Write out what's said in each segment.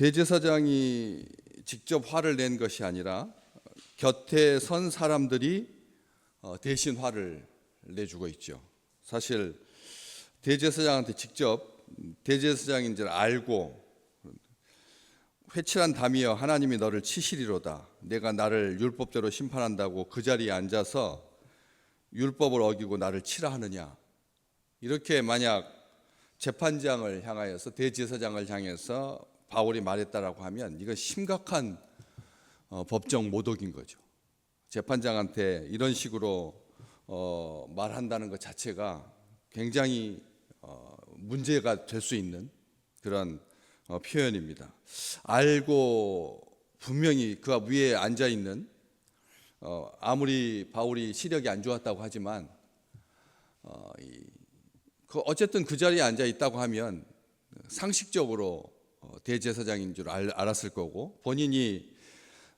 대제사장이 직접 화를 낸 것이 아니라 곁에 선 사람들이 대신 화를 내주고 있죠. 사실 대제사장한테 직접 대제사장인 줄 알고 회칠한 담이여 하나님이 너를 치시리로다. 내가 나를 율법대로 심판한다고 그 자리에 앉아서 율법을 어기고 나를 치라 하느냐. 이렇게 만약 재판장을 향하여서 대제사장을 향해서 바울이 말했다라고 하면 이건 심각한 법정 모독인 거죠. 재판장한테 이런 식으로 말한다는 것 자체가 굉장히 문제가 될 수 있는 그런 표현입니다. 알고 분명히 그 위에 앉아 있는 아무리 바울이 시력이 안 좋았다고 하지만 어쨌든 그 자리에 앉아 있다고 하면 상식적으로 대제사장인 줄 알았을 거고, 본인이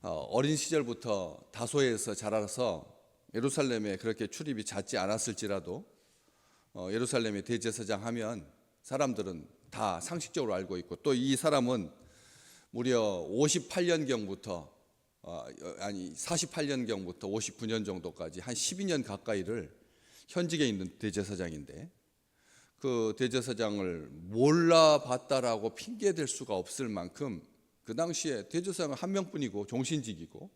어린 시절부터 다소에서 자라서 예루살렘에 그렇게 출입이 잦지 않았을지라도 예루살렘에 대제사장 하면 사람들은 다 상식적으로 알고 있고, 또 이 사람은 무려 58년경부터 48년경부터 59년 정도까지 한 12년 가까이를 현직에 있는 대제사장인데, 그 대제사장을 몰라봤다라고 핑계댈 수가 없을 만큼 그 당시에 대제사장은 한 명뿐이고 종신직이고,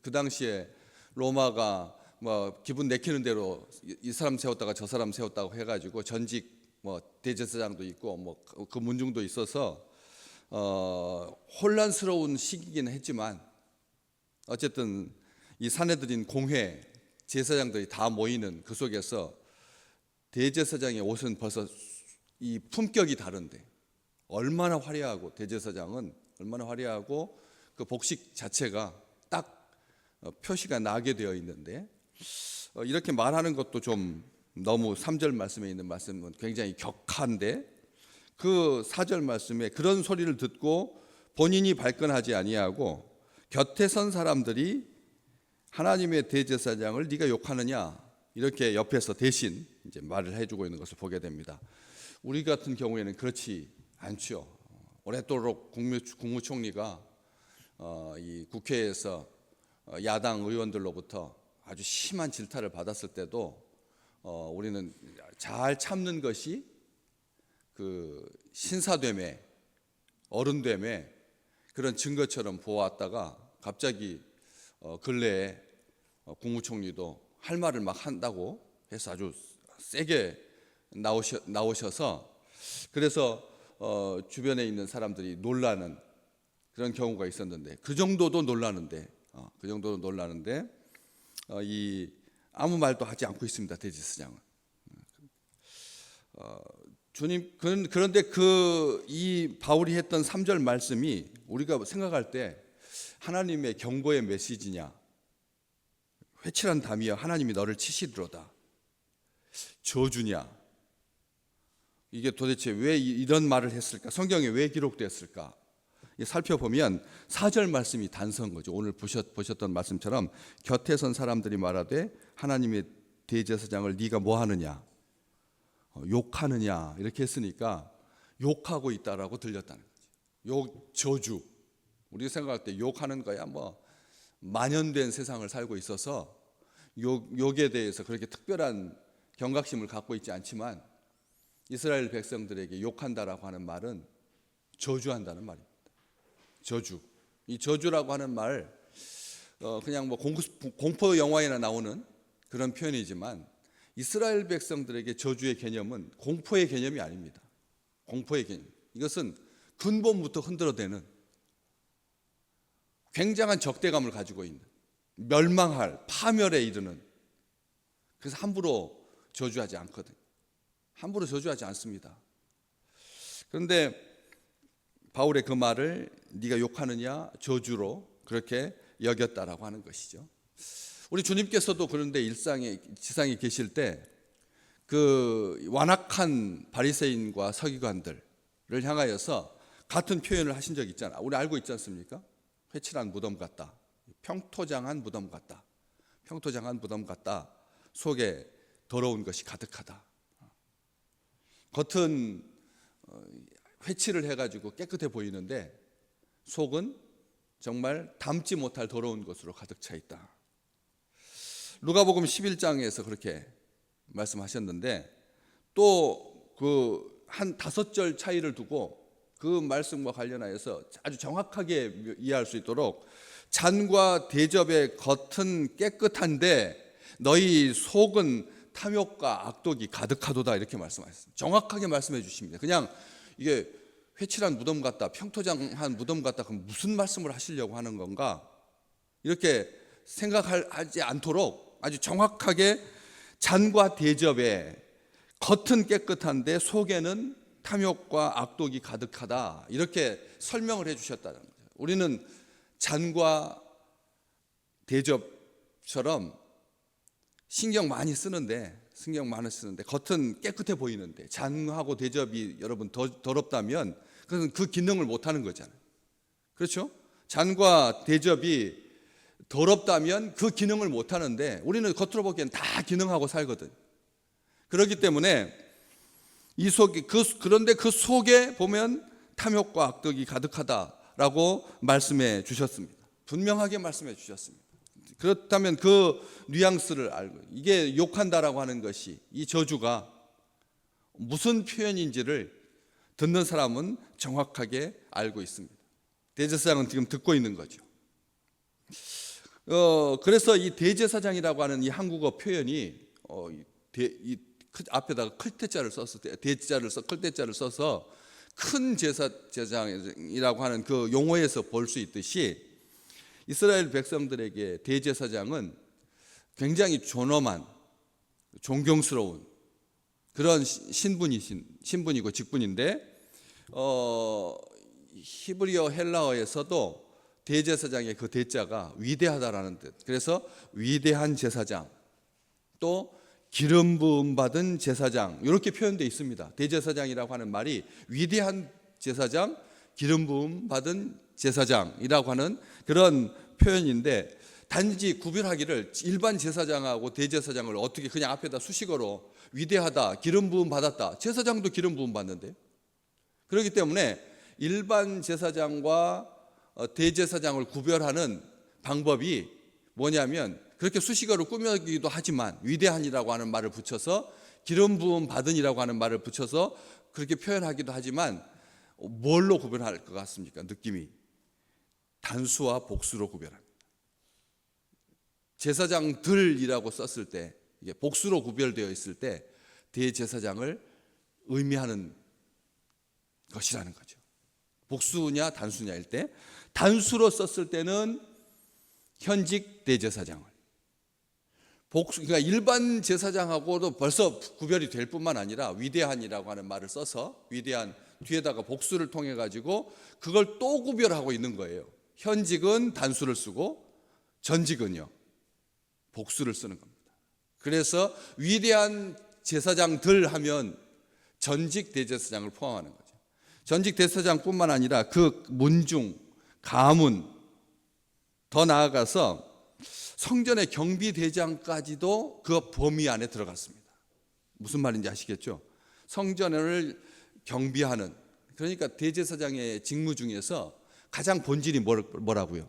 그 당시에 로마가 뭐 기분 내키는 대로 이 사람 세웠다가 저 사람 세웠다고 해가지고 전직 뭐 대제사장도 있고 뭐 그 문중도 있어서 혼란스러운 시기긴 했지만, 어쨌든 이 사내들인 공회 제사장들이 다 모이는 그 속에서 대제사장의 옷은 벌써 이 품격이 다른데 얼마나 화려하고, 대제사장은 얼마나 화려하고 그 복식 자체가 딱 표시가 나게 되어 있는데, 이렇게 말하는 것도 좀 너무 3절 말씀에 있는 말씀은 굉장히 격한데, 그 4절 말씀에 그런 소리를 듣고 본인이 발끈하지 아니하고 곁에 선 사람들이 하나님의 대제사장을 네가 욕하느냐, 이렇게 옆에서 대신 이제 말을 해주고 있는 것을 보게 됩니다. 우리 같은 경우에는 그렇지 않죠. 오랫도록 국무총리가 이 국회에서 야당 의원들로부터 아주 심한 질타를 받았을 때도 우리는 잘 참는 것이 그 신사됨에, 어른됨에 그런 증거처럼 보았다가 갑자기 근래에 국무총리도 할 말을 막 한다고 해서 아주 세게 나오셔서, 그래서 주변에 있는 사람들이 놀라는 그런 경우가 있었는데, 그 정도도 놀라는데 이 아무 말도 하지 않고 있습니다. 대제사장은. 주님, 그런데 이 바울이 했던 3절 말씀이 우리가 생각할 때 하나님의 경고의 메시지냐, 회칠한 담이여 하나님이 너를 치시리로다, 저주냐, 이게 도대체 왜 이런 말을 했을까? 성경에 왜 기록됐을까? 살펴보면 4절 말씀이 단서인 거죠. 오늘 보셨던 말씀처럼 곁에 선 사람들이 말하되 하나님의 대제사장을 네가 뭐 하느냐, 욕하느냐, 이렇게 했으니까 욕하고 있다라고 들렸다는 거죠. 욕, 저주. 우리가 생각할 때 욕하는 거야 뭐 만연된 세상을 살고 있어서 욕에 대해서 그렇게 특별한 경각심을 갖고 있지 않지만, 이스라엘 백성들에게 욕한다라고 하는 말은 저주한다는 말입니다. 저주. 이 저주라고 하는 말 그냥 뭐 공포 영화에나 나오는 그런 표현이지만, 이스라엘 백성들에게 저주의 개념은 공포의 개념이 아닙니다. 공포의 개념. 이것은 근본부터 흔들어대는 굉장한 적대감을 가지고 있는, 멸망할, 파멸에 이르는. 그래서 함부로 저주하지 않거든요. 함부로 저주하지 않습니다. 그런데 바울의 그 말을 네가 욕하느냐, 저주로 그렇게 여겼다라고 하는 것이죠. 우리 주님께서도 그런데 지상에 계실 때 그 완악한 바리새인과 서기관들을 향하여서 같은 표현을 하신 적이 있잖아요. 우리 알고 있지 않습니까? 회칠한 무덤 같다, 평토장한 무덤 같다, 평토장한 무덤 같다, 속에 더러운 것이 가득하다. 겉은 회칠을 해가지고 깨끗해 보이는데 속은 정말 담지 못할 더러운 것으로 가득 차 있다. 누가복음 11장에서 그렇게 말씀하셨는데, 또 그 한 5절 차이를 두고 그 말씀과 관련하여서 아주 정확하게 이해할 수 있도록, 잔과 대접의 겉은 깨끗한데 너희 속은 탐욕과 악독이 가득하도다, 이렇게 말씀하셨습니다. 정확하게 말씀해 주십니다. 그냥 이게 회칠한 무덤 같다, 평토장한 무덤 같다, 그럼 무슨 말씀을 하시려고 하는 건가, 이렇게 생각하지 않도록 아주 정확하게 잔과 대접에 겉은 깨끗한데 속에는 탐욕과 악독이 가득하다, 이렇게 설명을 해 주셨다는 거죠. 우리는 잔과 대접처럼 신경 많이 쓰는데 겉은 깨끗해 보이는데, 잔하고 대접이 여러분 더럽다면 그것은 그 기능을 못 하는 거잖아요. 그렇죠? 잔과 대접이 더럽다면 그 기능을 못 하는데, 우리는 겉으로 보기엔 다 기능하고 살거든. 그렇기 때문에 그런데 그 속에 보면 탐욕과 악독이 가득하다라고 말씀해 주셨습니다. 분명하게 말씀해 주셨습니다. 그렇다면 그 뉘앙스를 알고, 이게 욕한다라고 하는 것이, 이 저주가 무슨 표현인지를 듣는 사람은 정확하게 알고 있습니다. 대제사장은 지금 듣고 있는 거죠. 그래서 이 대제사장이라고 하는 이 한국어 표현이 앞에다가 클때자를 썼을 때, 클때자를 써서 큰 제사장이라고 하는 그 용어에서 볼 수 있듯이, 이스라엘 백성들에게 대제사장은 굉장히 존엄한, 존경스러운 그런 신분이고 직분인데, 히브리어 헬라어에서도 대제사장의 그 대자가 위대하다라는 뜻, 그래서 위대한 제사장, 또 기름 부음 받은 제사장, 이렇게 표현되어 있습니다. 대제사장이라고 하는 말이 위대한 제사장, 기름 부음 받은 제사장이라고 하는 그런 표현인데, 단지 구별하기를 일반 제사장하고 대제사장을 어떻게 그냥 앞에다 수식어로 위대하다, 기름 부음 받았다, 제사장도 기름 부음 받는데, 그렇기 때문에 일반 제사장과 대제사장을 구별하는 방법이 뭐냐면, 그렇게 수식어로 꾸며기도 하지만 위대한이라고 하는 말을 붙여서, 기름 부음 받은이라고 하는 말을 붙여서 그렇게 표현하기도 하지만, 뭘로 구별할 것 같습니까? 느낌이 단수와 복수로 구별합니다. 제사장들이라고 썼을 때, 이게 복수로 구별되어 있을 때 대제사장을 의미하는 것이라는 거죠. 복수냐 단수냐일 때, 단수로 썼을 때는 현직 대제사장을, 그러니까 일반 제사장하고도 벌써 구별이 될 뿐만 아니라 위대한이라고 하는 말을 써서, 위대한 뒤에다가 복수를 통해 가지고 그걸 또 구별하고 있는 거예요. 현직은 단수를 쓰고 전직은요 복수를 쓰는 겁니다. 그래서 위대한 제사장들 하면 전직 대제사장을 포함하는 거죠. 전직 대제사장뿐만 아니라 그 문중, 가문, 더 나아가서 성전의 경비대장까지도 그 범위 안에 들어갔습니다. 무슨 말인지 아시겠죠? 성전을 경비하는, 그러니까 대제사장의 직무 중에서 가장 본질이 뭐라고요?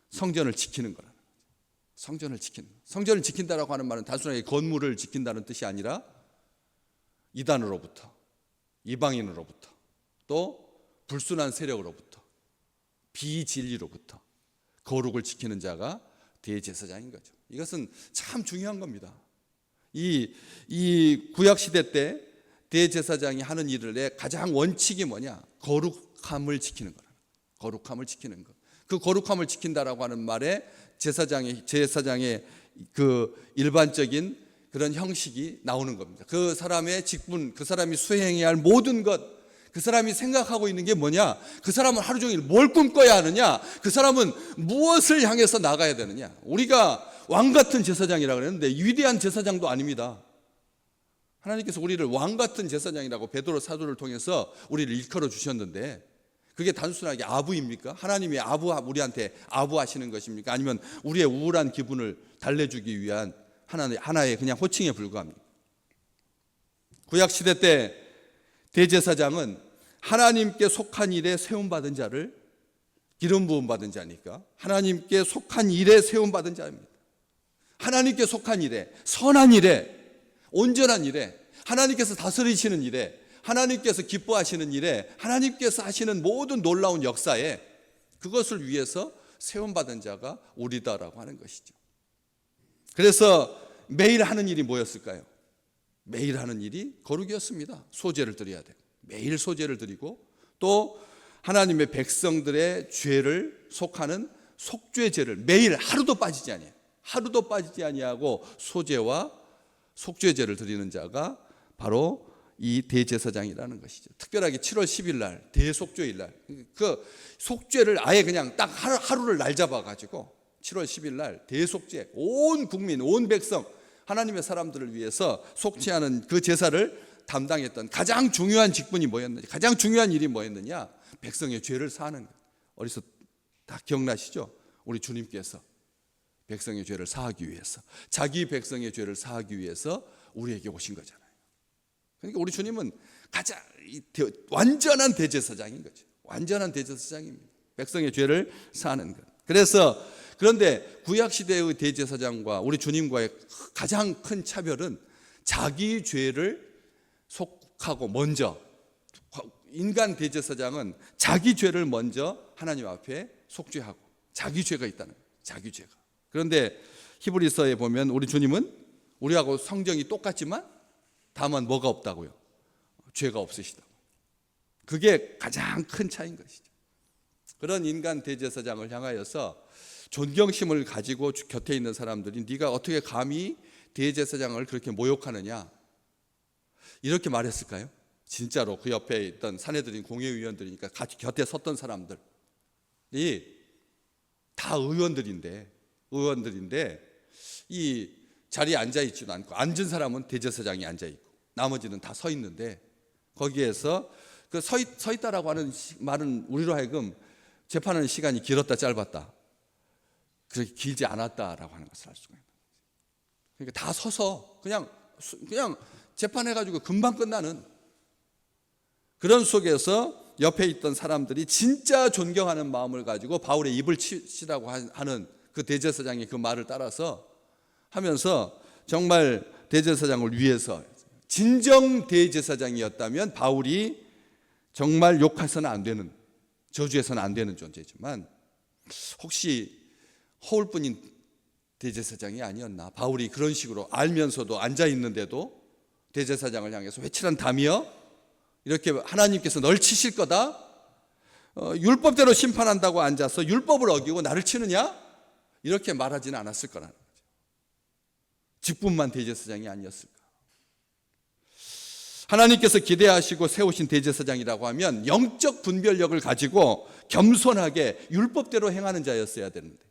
성전을 지키는 거라는 거죠. 성전을 지킨다라고 하는 말은 단순하게 건물을 지킨다는 뜻이 아니라 이단으로부터, 이방인으로부터, 또 불순한 세력으로부터, 비진리로부터 거룩을 지키는 자가 대제사장인 거죠. 이것은 참 중요한 겁니다. 이 구약 시대 때 대제사장이 하는 일의 가장 원칙이 뭐냐? 거룩함을 지키는 거라. 거룩함을 지키는 것. 그 거룩함을 지킨다라고 하는 말에 제사장의 그 일반적인 그런 형식이 나오는 겁니다. 그 사람의 직분, 그 사람이 수행해야 할 모든 것, 그 사람이 생각하고 있는 게 뭐냐? 그 사람은 하루 종일 뭘 꿈꿔야 하느냐? 그 사람은 무엇을 향해서 나가야 되느냐? 우리가 왕 같은 제사장이라고 그랬는데 위대한 제사장도 아닙니다. 하나님께서 우리를 왕 같은 제사장이라고 베드로 사도를 통해서 우리를 일컬어 주셨는데, 그게 단순하게 아부입니까? 하나님이 우리한테 아부하시는 것입니까? 아니면 우리의 우울한 기분을 달래주기 위한 하나의 그냥 호칭에 불과합니다. 구약 시대 때 대제사장은 하나님께 속한 일에 세움받은 자를 기름 부음 받은 자니까 하나님께 속한 일에 세움 받은 자입니다. 하나님께 속한 일에, 선한 일에, 온전한 일에, 하나님께서 다스리시는 일에, 하나님께서 기뻐하시는 일에, 하나님께서 하시는 모든 놀라운 역사에 그것을 위해서 세움 받은 자가 우리다라고 하는 것이죠. 그래서 매일 하는 일이 뭐였을까요? 매일 하는 일이 거룩이었습니다. 소제를 드려야 돼요. 매일 소제를 드리고 또 하나님의 백성들의 죄를 속하는 속죄제를 매일 하루도 빠지지 아니하고 하루도 빠지지 아니하고 소제와 속죄제를 드리는 자가 바로 이 대제사장이라는 것이죠. 특별하게 7월 10일 날 대속죄일 날 그 속죄를 아예 그냥 딱 하루를 날 잡아 가지고 7월 10일 날 대속죄, 온 국민 온 백성 하나님의 사람들을 위해서 속죄하는 그 제사를 담당했던 가장 중요한 직분이 뭐였느냐, 가장 중요한 일이 뭐였느냐, 백성의 죄를 사하는 것. 어디서 다 기억나시죠? 우리 주님께서 백성의 죄를 사하기 위해서, 자기 백성의 죄를 사하기 위해서 우리에게 오신 거잖아요. 그러니까 우리 주님은 가장 완전한 대제사장인 거죠. 완전한 대제사장입니다. 백성의 죄를 사하는 것. 그런데 구약 시대의 대제사장과 우리 주님과의 가장 큰 차별은 자기 죄를 속하고 먼저, 인간 대제사장은 자기 죄를 먼저 하나님 앞에 속죄하고 자기 죄가 있다는 거예요. 자기 죄가. 그런데 히브리서에 보면 우리 주님은 우리하고 성정이 똑같지만 다만 뭐가 없다고요? 죄가 없으시다고. 그게 가장 큰 차이인 것이죠. 그런 인간 대제사장을 향하여서 존경심을 가지고 곁에 있는 사람들이 네가 어떻게 감히 대제사장을 그렇게 모욕하느냐 이렇게 말했을까요? 진짜로 그 옆에 있던 사내들인 공회의원들이니까 같이 곁에 섰던 사람들이 다 의원들인데 이 자리에 앉아있지도 않고 앉은 사람은 대제사장이 앉아있고 나머지는 다 서 있는데 거기에서 그 서 있다라고 하는 말은 우리로 하여금 재판하는 시간이 길었다 짧았다 그렇게 길지 않았다라고 하는 것을 알 수가 있는 거죠. 그러니까 다 서서 그냥 재판해가지고 금방 끝나는 그런 속에서 옆에 있던 사람들이 진짜 존경하는 마음을 가지고 바울의 입을 치라고 하는 그 대제사장의 그 말을 따라서 하면서 정말 대제사장을 위해서 진정 대제사장이었다면 바울이 정말 욕해서는 안 되는, 저주해서는 안 되는 존재지만 혹시 허울뿐인 대제사장이 아니었나. 바울이 그런 식으로 알면서도 앉아있는데도 대제사장을 향해서 회칠한다며 이렇게 하나님께서 널 치실 거다, 율법대로 심판한다고 앉아서 율법을 어기고 나를 치느냐, 이렇게 말하지는 않았을 거라는 거죠. 직분만 대제사장이 아니었을까. 하나님께서 기대하시고 세우신 대제사장이라고 하면 영적 분별력을 가지고 겸손하게 율법대로 행하는 자였어야 되는데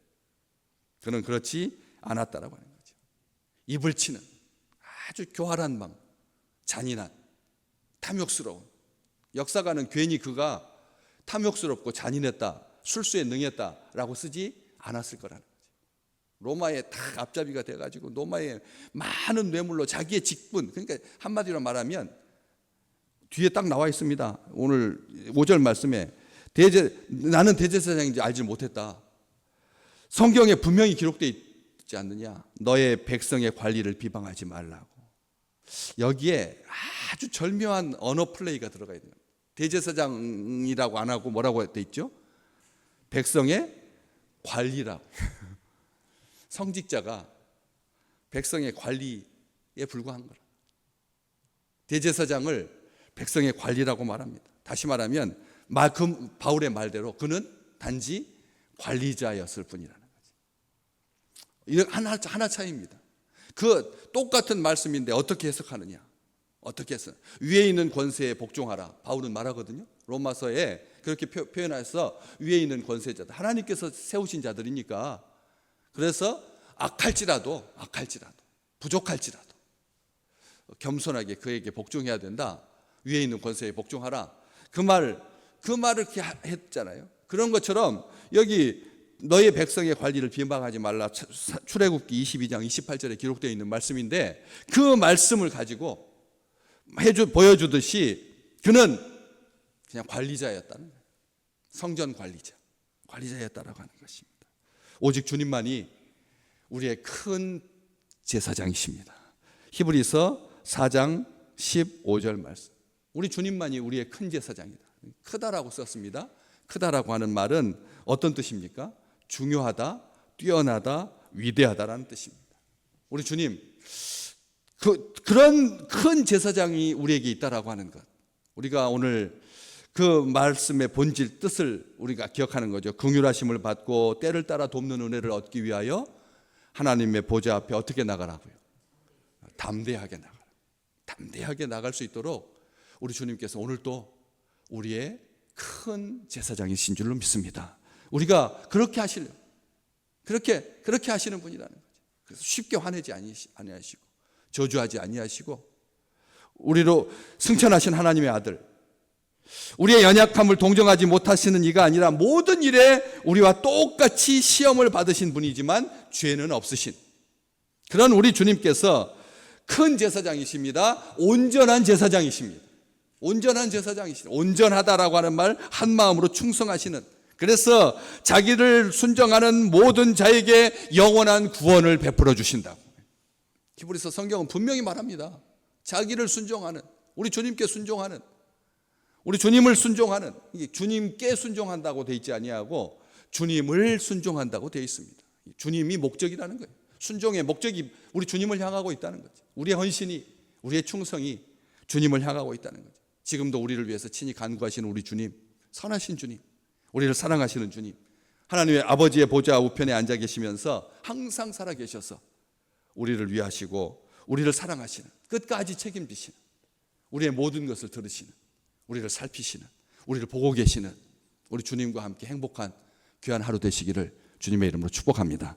그는 그렇지 않았다라고 하는 거죠. 입을 치는 아주 교활한 마음, 잔인한, 탐욕스러운, 역사가는 괜히 그가 탐욕스럽고 잔인했다, 술수에 능했다라고 쓰지 않았을 거라는 거죠. 로마에 딱 앞잡이가 돼가지고 로마의 많은 뇌물로 자기의 직분, 그러니까 한마디로 말하면 뒤에 딱 나와 있습니다. 오늘 5절 말씀에 나는 대제사장인지 알지 못했다. 성경에 분명히 기록되어 있지 않느냐. 너의 백성의 관리를 비방하지 말라고. 여기에 아주 절묘한 언어 플레이가 들어가 있는 거예요. 대제사장이라고 안 하고 뭐라고 돼 있죠? 백성의 관리라고. 성직자가 백성의 관리에 불과한 거라. 대제사장을 백성의 관리라고 말합니다. 다시 말하면 바울의 말대로 그는 단지 관리자였을 뿐이라는 거죠. 하나 차이입니다. 그 똑같은 말씀인데 어떻게 해석하느냐? 어떻게 해서 위에 있는 권세에 복종하라. 바울은 말하거든요. 로마서에 그렇게 표현해서 위에 있는 권세자들, 하나님께서 세우신 자들이니까 그래서 악할지라도 부족할지라도 겸손하게 그에게 복종해야 된다. 위에 있는 권세에 복종하라. 그 말을 이렇게 했잖아요. 그런 것처럼 여기 너의 백성의 관리를 비방하지 말라. 출애굽기 22장 28절에 기록되어 있는 말씀인데 그 말씀을 가지고 보여주듯이 그는 그냥 관리자였다는 거예요. 성전 관리자. 관리자였다라고 하는 것입니다. 오직 주님만이 우리의 큰 제사장이십니다. 히브리서 4장 15절 말씀. 우리 주님만이 우리의 큰 제사장이다. 크다라고 썼습니다. 크다라고 하는 말은 어떤 뜻입니까? 중요하다, 뛰어나다, 위대하다라는 뜻입니다. 우리 주님, 그런 큰 제사장이 우리에게 있다라고 하는 것. 우리가 오늘 그 말씀의 본질 뜻을 우리가 기억하는 거죠. 긍휼하심을 받고 때를 따라 돕는 은혜를 얻기 위하여 하나님의 보좌 앞에 어떻게 나가라고요? 담대하게 나가라. 담대하게 나갈 수 있도록 우리 주님께서 오늘 또 우리의 큰 제사장이신 줄로 믿습니다. 우리가 그렇게 하시려, 그렇게 하시는 분이라는 거죠. 그래서 쉽게 화내지 아니하시고 저주하지 아니하시고 우리로 승천하신 하나님의 아들, 우리의 연약함을 동정하지 못하시는 이가 아니라 모든 일에 우리와 똑같이 시험을 받으신 분이지만 죄는 없으신 그런 우리 주님께서 큰 제사장이십니다. 온전한 제사장이십니다. 온전한 제사장이십니다. 온전하다라고 하는 말, 한 마음으로 충성하시는, 그래서 자기를 순종하는 모든 자에게 영원한 구원을 베풀어 주신다고. 히브리서 성경은 분명히 말합니다. 자기를 순종하는, 우리 주님께 순종하는, 우리 주님을 순종하는, 주님께 순종한다고 돼 있지 아니하고 주님을 순종한다고 돼 있습니다. 주님이 목적이라는 거예요. 순종의 목적이 우리 주님을 향하고 있다는 거죠. 우리의 헌신이, 우리의 충성이 주님을 향하고 있다는 거죠. 지금도 우리를 위해서 친히 간구하시는 우리 주님, 선하신 주님, 우리를 사랑하시는 주님, 하나님의 아버지의 보좌 우편에 앉아 계시면서 항상 살아 계셔서 우리를 위하시고 우리를 사랑하시는, 끝까지 책임지시는, 우리의 모든 것을 들으시는, 우리를 살피시는, 우리를 보고 계시는 우리 주님과 함께 행복한 귀한 하루 되시기를 주님의 이름으로 축복합니다.